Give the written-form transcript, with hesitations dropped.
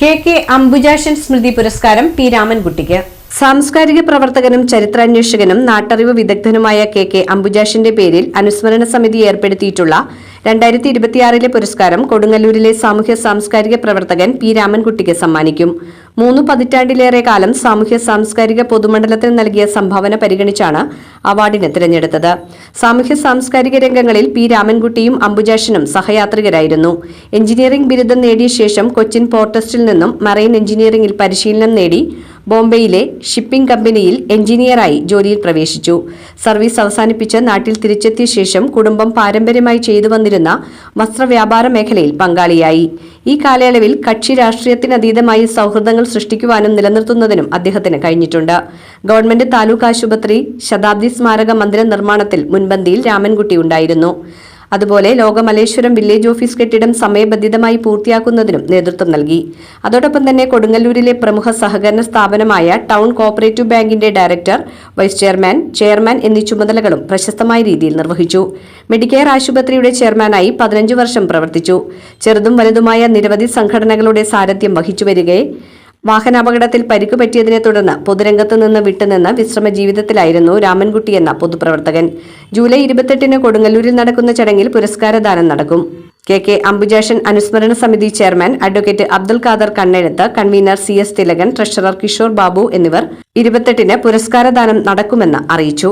K Ambujakshan സ്മൃതി പുരസ്കാരം P രാമൻകുട്ടിക്ക്. സാംസ്കാരിക പ്രവർത്തകനും ചരിത്രാന്വേഷകനും നാട്ടറിവ് വിദഗ്ധനുമായ കെ അംബുജാക്ഷന്റെ പേരിൽ അനുസ്മരണ സമിതി ഏർപ്പെടുത്തിയിട്ടുള്ള 2026 പുരസ്കാരം കൊടുങ്ങല്ലൂരിലെ സാമൂഹ്യ സാംസ്കാരിക പ്രവർത്തകൻ പി രാമൻകുട്ടിക്ക് സമ്മാനിക്കും. 3 പതിറ്റാണ്ടിലേറെ കാലം സാമൂഹ്യ സാംസ്കാരിക പൊതുമണ്ഡലത്തിന് നൽകിയ സംഭാവന പരിഗണിച്ചാണ് അവാർഡിന് തിരഞ്ഞെടുത്തത്. സാമൂഹ്യ സാംസ്കാരിക രംഗങ്ങളിൽ പി രാമൻകുട്ടിയും അംബുജാക്ഷനും സഹയാത്രികരായിരുന്നു. എഞ്ചിനീയറിംഗ് ബിരുദം നേടിയ ശേഷം കൊച്ചിൻ പോർട്ട്രസ്റ്റിൽ നിന്നും മറൈൻ എഞ്ചിനീയറിംഗിൽ പരിശീലനം നേടി ബോംബെയിലെ ഷിപ്പിംഗ് കമ്പനിയിൽ എഞ്ചിനീയറായി ജോലിയിൽ പ്രവേശിച്ചു. സർവീസ് അവസാനിപ്പിച്ച് നാട്ടിൽ തിരിച്ചെത്തിയ ശേഷം കുടുംബം പാരമ്പര്യമായി ചെയ്തു വന്നിരുന്ന വസ്ത്രവ്യാപാര മേഖലയിൽ പങ്കാളിയായി. ഈ കാലയളവിൽ കക്ഷി രാഷ്ട്രീയത്തിനതീതമായി സൗഹൃദങ്ങൾ സൃഷ്ടിക്കുവാനും നിലനിർത്തുന്നതിനും അദ്ദേഹത്തിന് കഴിഞ്ഞിട്ടുണ്ട്. ഗവൺമെന്റ് താലൂക്ക് ആശുപത്രി ശതാബ്ദി സ്മാരക മന്ദിര നിർമ്മാണത്തിൽ മുൻപന്തിയിൽ രാമൻകുട്ടി ഉണ്ടായിരുന്നു. അതുപോലെ ലോകമലേശ്വരം വില്ലേജ് ഓഫീസ് കെട്ടിടം സമയബന്ധിതമായി പൂർത്തിയാക്കുന്നതിനും നേതൃത്വം നൽകി. അതോടൊപ്പം തന്നെ കൊടുങ്ങല്ലൂരിലെ പ്രമുഖ സഹകരണ സ്ഥാപനമായ ടൗൺ കോഓപ്പറേറ്റീവ് ബാങ്കിന്റെ ഡയറക്ടർ, വൈസ് ചെയർമാൻ എന്നീ ചുമതലകളും പ്രശസ്തമായ രീതിയിൽ നിർവഹിച്ചു. മെഡിക്കെയർ ആശുപത്രിയുടെ ചെയർമാനായി 15 വർഷം പ്രവർത്തിച്ചു. ചെറുതും വലുതുമായ നിരവധി സംഘടനകളുടെ സാരഥ്യം വഹിച്ചുവരികെ വാഹനാപകടത്തിൽ പരിക്ക് പറ്റിയതിനെ തുടർന്ന് പൊതുരംഗത്ത് നിന്ന് വിട്ടുനിന്ന് വിശ്രമ ജീവിതത്തിലായിരുന്നു രാമൻകുട്ടി എന്ന പൊതുപ്രവർത്തകൻ. ജൂലൈ 28 കൊടുങ്ങല്ലൂരിൽ നടക്കുന്ന ചടങ്ങിൽ പുരസ്കാരദാനം നടക്കും. കെ അംബുജാക്ഷൻ അനുസ്മരണ സമിതി chairman advocate Abdul Khader Kannezhuthu, convener CS Thilakan, treasurer Kishore Babu എന്നിവർ 28 പുരസ്കാരദാനം നടക്കുമെന്ന് അറിയിച്ചു.